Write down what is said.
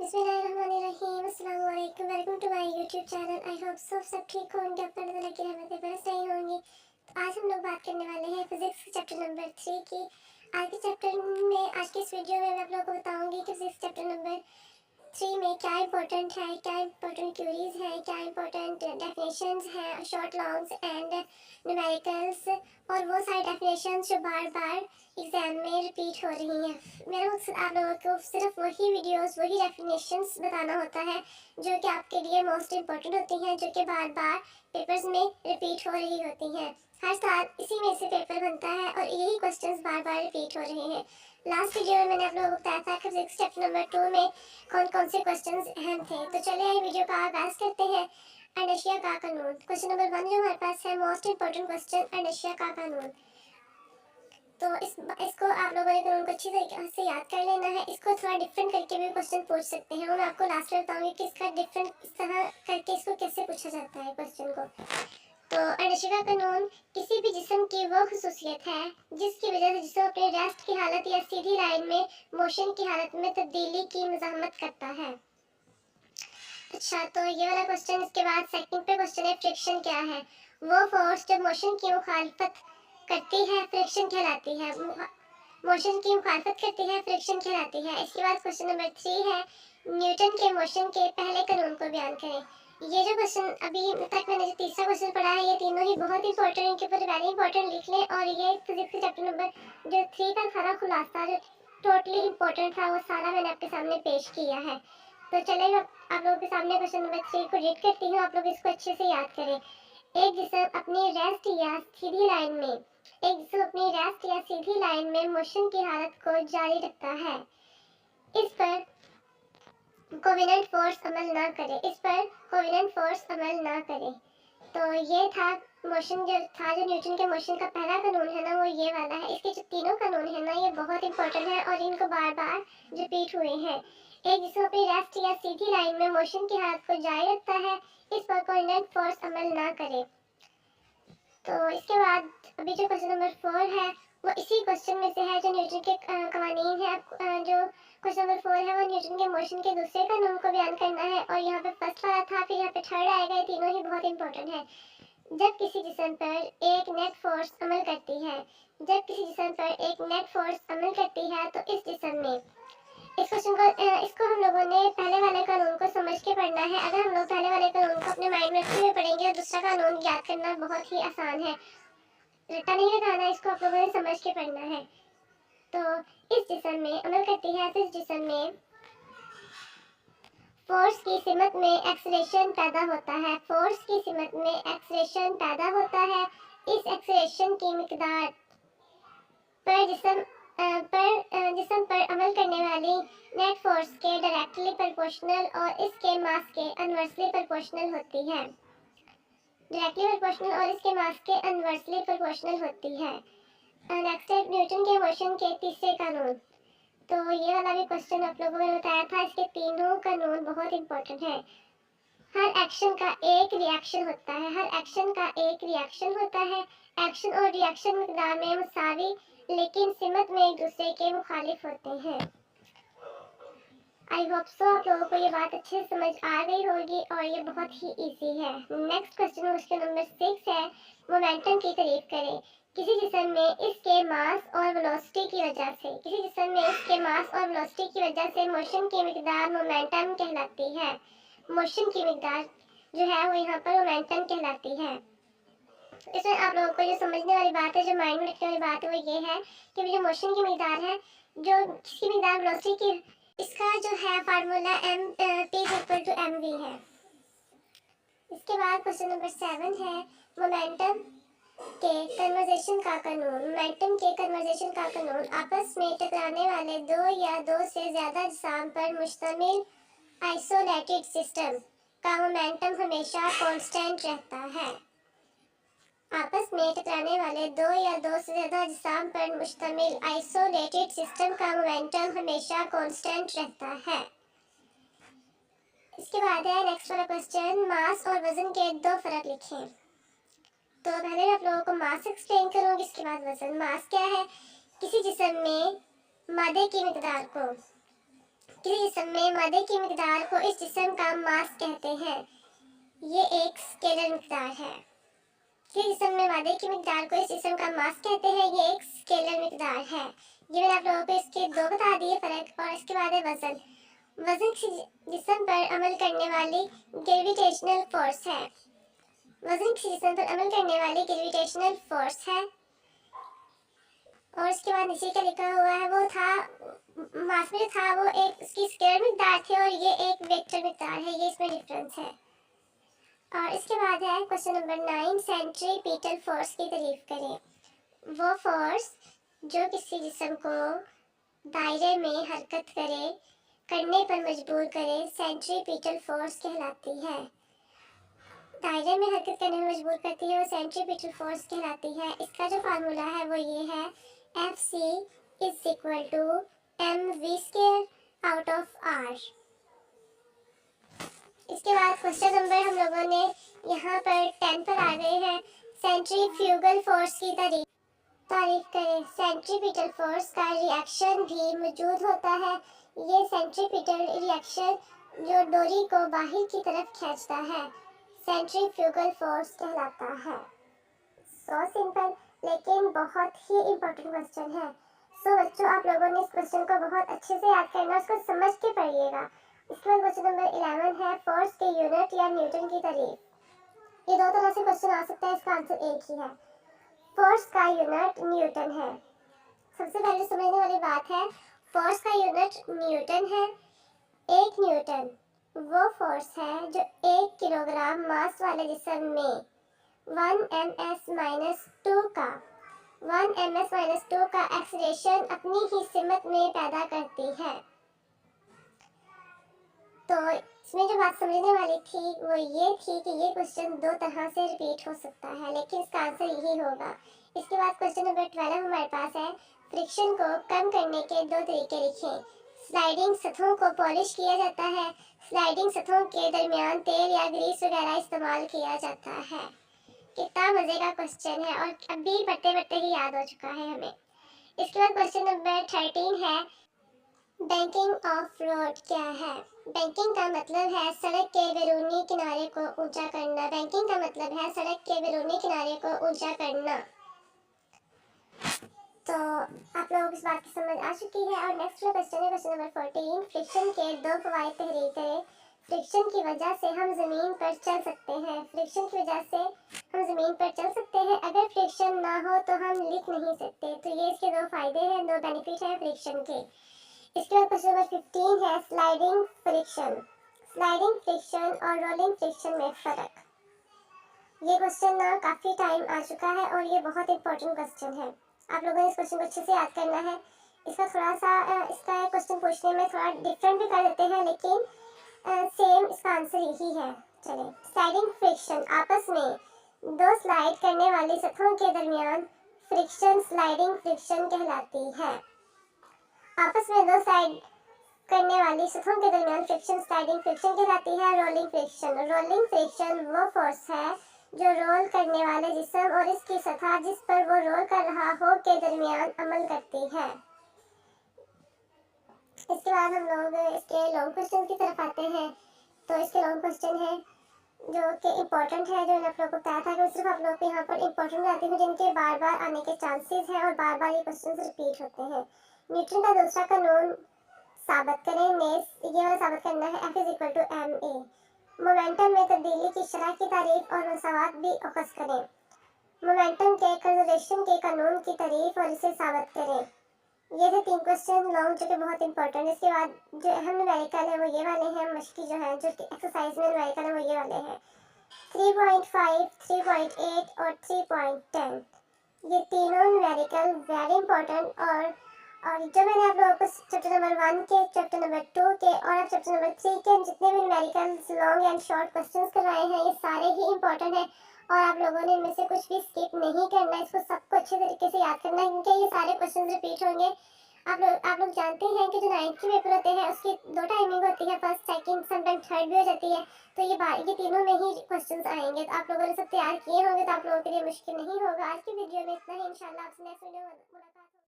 बिस्मिल्लाहिर्रहमानिर्रहीम, अस्सलाम वालेकुम, welcome to my YouTube channel. I hope सब ठीक होंगे, अपने अल्लाह की रहमत से बरस रही होंगी। तो आज हम लोग बात करने वाले हैं फिजिक्स चैप्टर नंबर 3 की। आज के चैप्टर में, आज के इस वीडियो में मैं आप लोगों को बताऊंगी कि फिजिक्स चैप्टर नंबर 3 में क्या इंपॉर्टेंट है, क्या इंपॉर्टेंट क्यूरीज हैं, क्या इंपॉर्टेंट डेफिनेशंस हैं, शॉर्ट लॉन्ग्स एंड न्यूमेरिकल्स, और वो सारी डेफिनेशंस जो बार बार एग्जाम में रिपीट हो रही हैं। मेरा मकसद आप लोगों को सिर्फ वही वीडियोस, वही डेफिनेशंस बताना होता है जो कि आपके लिए मोस्ट इम्पॉर्टेंट होती हैं, जो कि बार बार पेपर्स में रिपीट हो रही होती हैं। हर साल इसी में से पेपर बनता है और यही क्वेश्चंस बार बार रिपीट हो रहे हैं। लास्ट वीडियो में मैंने आप लोगों को बताया था कि फिजिक्स चैप्टर नंबर 2 में कौन कौन से क्वेश्चंस अहम थे। तो चलिए वीडियो का आगाज करते हैं। अंडरशिया का कानून, क्वेश्चन नंबर 1 जो हमारे पास है, मोस्ट इंपॉर्टेंट क्वेश्चन, अंडरशिया का कानून। तो इसको आप लोगों ने कानून को अच्छी तरीके से याद कर लेना है। इसको थोड़ा डिफरेंट करके भी क्वेश्चन पूछ सकते हैं, वो मैं आपको लास्ट में बताऊंगी कि इसका डिफरेंट इस तरह करके इसको कैसे पूछा जाता है क्वेश्चन को। तो अंडरशिया का कानून किसी भी जिस्म की वो खुसूसियत है जिसकी वजह से जिस्म अपने रेस्ट की हालत या सीधी लाइन में मोशन की हालत में तब्दीली की मज़ाहमत करता है। अच्छा, तो ये वाला क्वेश्चन। इसके बाद सेकंड पे क्वेश्चन है, फ्रिक्शन क्या है? वो फोर्स जो मोशन की मुखालफत करती है फ्रिक्शन कहलाती है। मोशन की मुखालफत करती है फ्रिक्शन कहलाती है। इसके बाद क्वेश्चन नंबर 3 है, न्यूटन के मोशन के पहले कानून को बयान करें। ये जो क्वेश्चन अभी तक मैंने जो तीसरा क्वेश्चन पढ़ा है, ये तीनों ही बहुत इंपॉर्टेंट, इनके ऊपर वेरी इंपॉर्टेंट लिख लें। और ये फिजिक्स के चैप्टर नंबर जो 3 का सारा खुलासा जो टोटली इंपॉर्टेंट था, वो सारा मैंने आपके सामने पेश किया है। तो चलिए आप लोगों के सामने क्वेश्चन नंबर 3 को रीड करती हूँ, आप लोग इसको अच्छे से याद करें। एक जिस्म अपनी रेस्ट या सीधी लाइन में मोशन की हालत को जारी रखता है। इस पर कोवेलेंट फोर्स अमल ना करे। तो ये था मोशन, जो न्यूटन के मोशन का पहला कानून है ना, वो ये वाला है। इसके जो तीनों कानून है ना, ये बहुत इंपॉर्टेंट है और इनको बार बार रिपीट हुए हैं। एक जिसमें अपनी रेस्ट या सीधी लाइन में मोशन की हालत को जारी रखता है, इस पर कोवेलेंट फोर्स अमल ना करे। तो इसके बाद अभी जो क्वेश्चन नंबर 4 है, वो इसी क्वेश्चन में से है जो न्यूटन के कवानीन है। जो क्वेश्चन नंबर 4 है, वो न्यूटन के मोशन के दूसरे कानून को बयान करना है। और यहाँ पे फर्स्ट वाला था, फिर यहाँ पे थर्ड आएगा। ये तीनों ही बहुत इंपॉर्टेंट है। जब किसी जिस्म पर एक नेट फोर्स अमल करती है तो इस जिस्म में, इस क्वेश्चन को इसको हम लोगों ने पहले वाले कानून को समझ के पढ़ना है। अगर हम लोग पहले वाले कानून को अपने माइंड में रखते हुए पढ़ेंगे तो दूसरा कानून याद करना बहुत ही आसान है। रट्टा नहीं लगाना, इसको आप लोगों ने समझ के पढ़ना है। तो इस जिस्म में अमल करती है, तो इस जिस्म में फोर्स की सिमत में एक्सेलरेशन पैदा होता है। इस एक्सेलरेशन की मिकदार पर जिस्म पर अमल करने वाली नेट फोर्स के डायरेक्टली प्रोपोर्शनल और इसके मास के इनवर्सली प्रोपोर्शनल होती है। नेक्स्ट है न्यूटन के मोशन के तीसरे कानून। तो ये वाला भी क्वेश्चन आप लोगों ने बताया था। इसके तीनों कानून बहुत इंपॉर्टेंट है। हर एक्शन का एक रिएक्शन होता है। एक्शन और रिएक्शन मिकदार में मुसावी लेकिन सिमत में एक दूसरे के मुखालिफ होते हैं। आई होप सो आप लोगों को ये बात अच्छे से समझ आ गई होगी और ये बहुत ही इजी है। नेक्स्ट क्वेश्चन नंबर 6 है, मोमेंटम की तारीफ करें। किसी जिस्म में इसके मास और वेलोसिटी की वजह से मोशन की मिकदार मोमेंटम कहलाती है। मोशन की मिकदार जो है वो यहाँ पर मोमेंटम कहलाती है। इसमें आप लोगों को जो समझने वाली बात है, जो माइंड में रखने वाली बात है, वो ये है कि जो मोशन की मिकदार है, जो जिसकी मिकदार वेलोसिटी की, इसका जो है फार्मूला m p=mv है। इसके बाद क्वेश्चन नंबर 7 है, मोमेंटम के कन्वर्जेशन का कानून। आपस में टकराने वाले दो या दो से ज्यादा जिस्म पर मुश्तमिल आइसोलेटेड सिस्टम का मोमेंटम हमेशा कांस्टेंट रहता है। आपस में टकराने वाले दो या दो से ज्यादा जिस्म पर मुश्तमिल आइसोलेटेड सिस्टम का मोमेंटम हमेशा कांस्टेंट रहता है। इसके बाद है नेक्स्ट वाला क्वेश्चन, मास और वजन के दो फर्क लिखें। तो पहले मैं आप लोगों को मास एक्सप्लेन करूंगी, इसके बाद वजन। मास क्या है? किसी जिस्म में मादे की मिकदार को किसी जिस्म में मादे की मिकदार को इस जिस्म का मास कहते हैं। ये एक स्केलर मिकदार है। किसी जिस्म में मादे की मिकदार को इस जिस्म का मास कहते हैं। ये एक स्केलर मिकदार है। ये मैंने आप लोगों को इसके दो बता दिए फर्क। और इसके बाद है वजन। वजन किसी जिस्म पर अमल करने वाली ग्रेविटेशनल फोर्स है। वजन किसी जिस्म पर अमल करने वाली ग्रेविटेशनल फोर्स है। और इसके बाद नीचे क्या लिखा हुआ है, वो था मास में था वो एक उसकी स्केलर मिकदार थी और ये एक वेक्टर मिकदार है। ये इसमें डिफरेंस है। और इसके बाद है क्वेश्चन नंबर 9, सेंट्रीपिटल फोर्स की तारीफ करें। वो फोर्स जो किसी जिस्म को दायरे में हरकत करने पर मजबूर करे सेंट्रीपिटल फोर्स कहलाती है। दायरे में हरकत करने में मजबूर करती है वो सेंट्रीपिटल फोर्स कहलाती है। इसका जो फार्मूला है वो ये है, Fc = mv² out of r। इसके बाद क्वेश्चन नंबर हम लोगों ने यहाँ पर 10 पर आ गए हैं। सेंट्रीफ्यूगल फोर्स की तारीफ करें। सेंट्रीपिटल फोर्स का रिएक्शन भी मौजूद होता है। ये सेंट्रीपिटल रिएक्शन जो डोरी को बाहर की तरफ खींचता है सेंट्रीफ्यूगल फोर्स कहलाता है। सो सिंपल लेकिन बहुत ही इम्पोर्टेंट क्वेश्चन है। सो बच्चों, आप लोगों ने इस क्वेश्चन को बहुत अच्छे से याद करना, उसको समझ के पढ़िएगा। इसके बाद क्वेश्चन नंबर 11 है, फोर्स के यूनिट या न्यूटन की तारीफ। ये दो तरह से क्वेश्चन आ सकता है, इसका आंसर एक ही है। फोर्स का यूनिट न्यूटन है। सबसे पहले समझने वाली बात है, फोर्स का यूनिट न्यूटन है। एक न्यूटन वो फोर्स है जो 1 किलोग्राम मास वाले जिस्म में 1 ms-2 का एक्सीलरेशन अपनी ही सिमत में पैदा करती है। तो इसमें जो बात समझने वाली थी वो ये थी कि ये क्वेश्चन दो तरह से रिपीट हो सकता है, लेकिन इसका आंसर यही होगा। इसके बाद क्वेश्चन नंबर 12 हमारे पास है, फ्रिक्शन को कम करने के दो तरीके लिखें। स्लाइडिंग सतहों को पॉलिश किया जाता है। स्लाइडिंग सतहों के दरमियान तेल या ग्रीस वगैरह इस्तेमाल किया जाता है। कितना मजे का क्वेश्चन है और अभी पढ़ते पढ़ते ही याद हो चुका है हमें। इसके बाद क्वेश्चन नंबर 13 है, बैंकिंग ऑफ रोड क्या है। बैंकिंग का मतलब है सड़क के बैरूनी किनारे को ऊंचा करना। बैंकिंग का मतलब है सड़क के बैरूनी किनारे को ऊंचा करना। तो आप लोगों को इस बात की समझ आ चुकी है। और नेक्स्ट क्वेश्चन है क्वेश्चन नंबर 14, फ्रिक्शन के दो फवायद तहरीर करें। फ्रिक्शन की वजह से हम जमीन पर चल सकते हैं। फ्रिक्शन की वजह से हम जमीन पर चल सकते हैं। अगर फ्रिक्शन ना हो तो हम लिख नहीं सकते। तो ये इसके दो फायदे हैं, दो बेनिफिट है फ्रिक्शन के। इसके बाद क्वेश्चन नंबर 15 है, स्लाइडिंग फ्रिक्शन। स्लाइडिंग फ्रिक्शन और रोलिंग फ्रिक्शन में फ़र्क। ये क्वेश्चन ना काफ़ी टाइम आ चुका है और ये बहुत इंपॉर्टेंट क्वेश्चन है। आप लोगों ने इस क्वेश्चन को अच्छे से याद करना है। इसका थोड़ा सा इसका क्वेश्चन पूछने में थोड़ा डिफरेंट भी कर देते हैं, लेकिन सेम इसका आंसर यही है। चलिए, स्लाइडिंग फ्रिक्शन, आपस में दो स्लाइड करने वाली सतहों के दरमियान फ्रिक्शन स्लाइडिंग फ्रिक्शन कहलाती है। आपस में दो स्लाइड करने वाली सतहों के दरमियान फ्रिक्शन स्लाइडिंग फ्रिक्शन कहलाती है। रोलिंग फ्रिक्शन, रोलिंग फ्रिक्शन वो फोर्स है जो रोल करने वाले जिस्म और इसकी सतह जिस पर वो रोल कर रहा हो के दरमियान अमल करती है। इसके बाद हम लोग इसके लॉन्ग क्वेश्चन की तरफ आते हैं। तो इसके लॉन्ग क्वेश्चन है जो कि इम्पोर्टेंट है, जो आप लोगों को बताया था कि सिर्फ आप लोग यहाँ पर इम्पोर्टेंट आते हैं जिनके बार बार आने के चांसेस हैं और बार बार ये क्वेश्चन रिपीट होते हैं। न्यूटन का दूसरा कानून साबित करें। ये वाला साबित करना है, F = ma। मोमेंटम में तब्दीली की शरह की तारीफ और मसावात भी अखज़ करें। मोमेंटम के कंजर्वेशन के कानून की तारीफ और इसे साबित करें। ये थे 3 क्वेश्चन लॉन्ग जो कि बहुत इंपॉर्टेंट है। इसके बाद जो अहम न्यूमेरिकल है वो ये वाले हैं, मश्की जो है जो कि एक्सरसाइज में न्यूमेरिकल है वो ये वाले हैं, 3.5, 3.8 और 3.10। ये तीनों न्यूमेरिकल वेरी इंपॉर्टेंट। और जो मैंने आप लोगों को चैप्टर नंबर 1 के, चैप्टर नंबर 2 के और चैप्टर नंबर 3 के जितने भी numericals long and short questions करवाए हैं, ये सारे ही इंपॉर्टेंट है और आप लोगों ने इनमें से कुछ भी स्किप नहीं करना है। इसको सबको अच्छे तरीके से याद करना है क्योंकि ये सारे क्वेश्चन रिपीट होंगे। आप लोग जानते हैं कि जो 9th के पेपर होते हैं उसकी 2 टाइमिंग होती है, फर्स्ट, सेकंड, समटाइम थर्ड भी हो जाती है। तो ये तीनों में ही क्वेश्चंस आएंगे। तो आप लोगों ने सब तैयार किए होंगे तो आप लोगों के लिए मुश्किल नहीं होगा। आज की वीडियो में इतना ही। इंशाल्लाह आपसे नेक्स्ट वीडियो में मुलाकात।